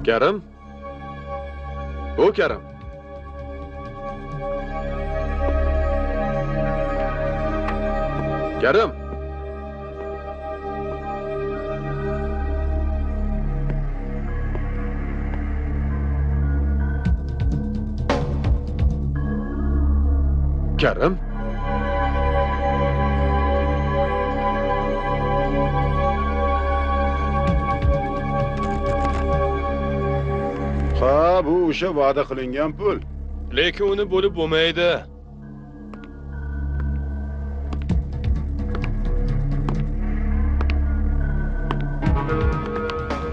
Karim? O Karim. Karim. Karim? Ha, bu o'sha va'da qilingan pul. Lekin uni bo'lib bo'lmaydi.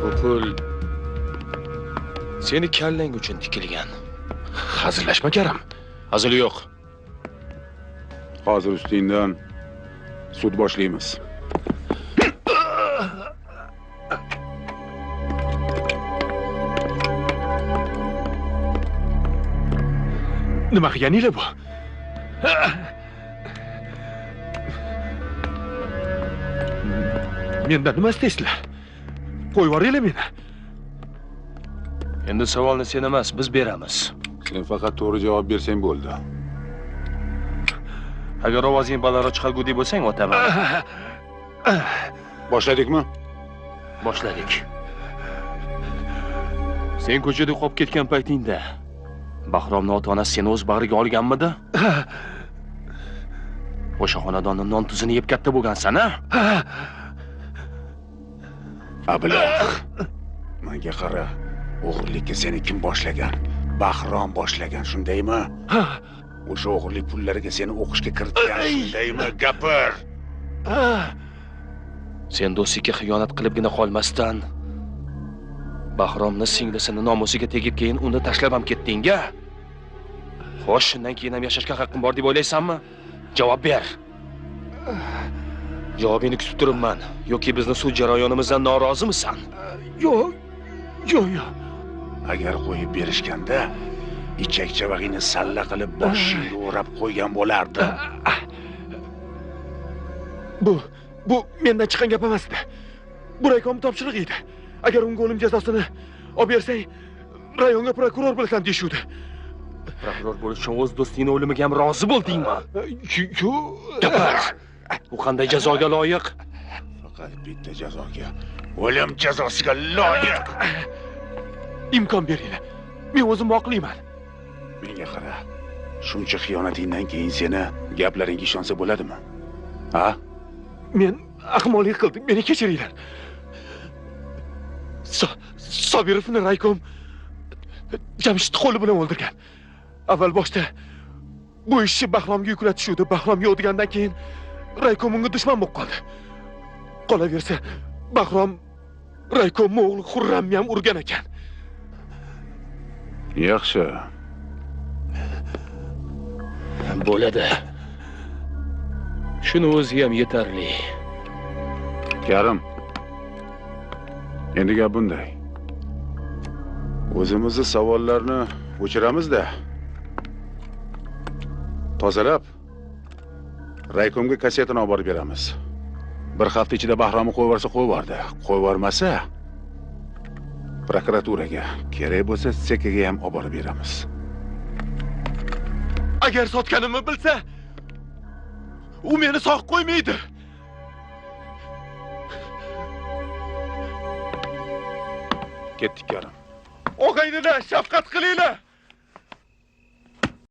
Bu pul seni kallang uchun tikilgan. Hazillashma Karim. Hazil yo'q. Hozir ustingdan sud boshlaymiz. Nima qilganinglar bu? Mendan nima istaysizlar? Qo'yib yuboringlar meni. Endi savolni sen emas, biz beramiz. Sen faqat to'g'ri javob bersang bo'ldi. Agar ovozing balandroq chiqargudek bo'lsang, o'taman. Boshladikmi? Boshladik. Sen ko'chada qolib ketgan paytingda Bahromning ota-onasi seni o'z bag'riga olganmidi? O'sha xonadonning non tuzini yeb katta bo'lgansan-a? Ablah. Menga qara. O'g'irlikka seni kim boshlagan? Bahrom boshlagan, shundaymi? O'sha o'g'irlik pullariga seni o'qishga kiritgan, shundaymi? Gapir. Sen do'stiga xiyonat qilibgina qolmasdan Bahromning singlisini nomusiga tegib keyin uni tashlab ham ketding-a? Xo'sh, shundan keyin ham yashashga haqqim bor deb o'ylaysanmi? Javob ber. Javobingni kutib turibman. Yoki bizni sud jarayonimizdan norozimisan? Yo'q. Agar qo'yib berishganda ichak-chavag'ingni salla qilib boshingga o'rab qo'ygan bo'lardi. Bu mendan chiqqan gap emasdi. Bu raykom topshiriq edi. Agar unga o'lim jazosini olib bersang, rayonga prokuror bo'lasan deyshuvdi. Prokuror bo'lish uchun o'z do'stingning o'limiga ham rozi bo'ldingmi? Yo'q. Gapir. U qanday jazoga loyiq? Faqat bitta jazoga. O'lim jazosiga loyiq. Imkon beringlar. Men o'zim oqlayman. Menga qara. Shuncha xiyonatingdan keyin seni gaplaringga ishonsa bo'ladimi? Ha? Men ahmoqlik qildim. Meni kechiringlar. Sobirovni raykom Jamshid qo'li bilan o'ldirgan. Avval boshda bu ishni Bahromga yuklatishuvdi. Bahrom yo'q degandan keyin raykom unga dushman bo'lib qoldi. Qolaversa, Bahrom raykomning o'g'li Xurramni ham urgan ekan. Yaxshi. Bo'ladi. Shuni o'zi ham yetarli. Karim. Endi gap bunday. O'zimizni savollarni o'chiramiz-da. Tozalab raykomga kassetini olib borib beramiz. Bir hafta ichida Bahromni qo'yib yuborsa qo'yib yubordi. Qo'yib yubormasa prokuraturaga, kerak bo'lsa SEKga ham olib borib beramiz. Agar sotganimni bilsa, u meni sog' qo'ymaydi. Ketdik Karim. Og'aynilar, shafqat qilinglar.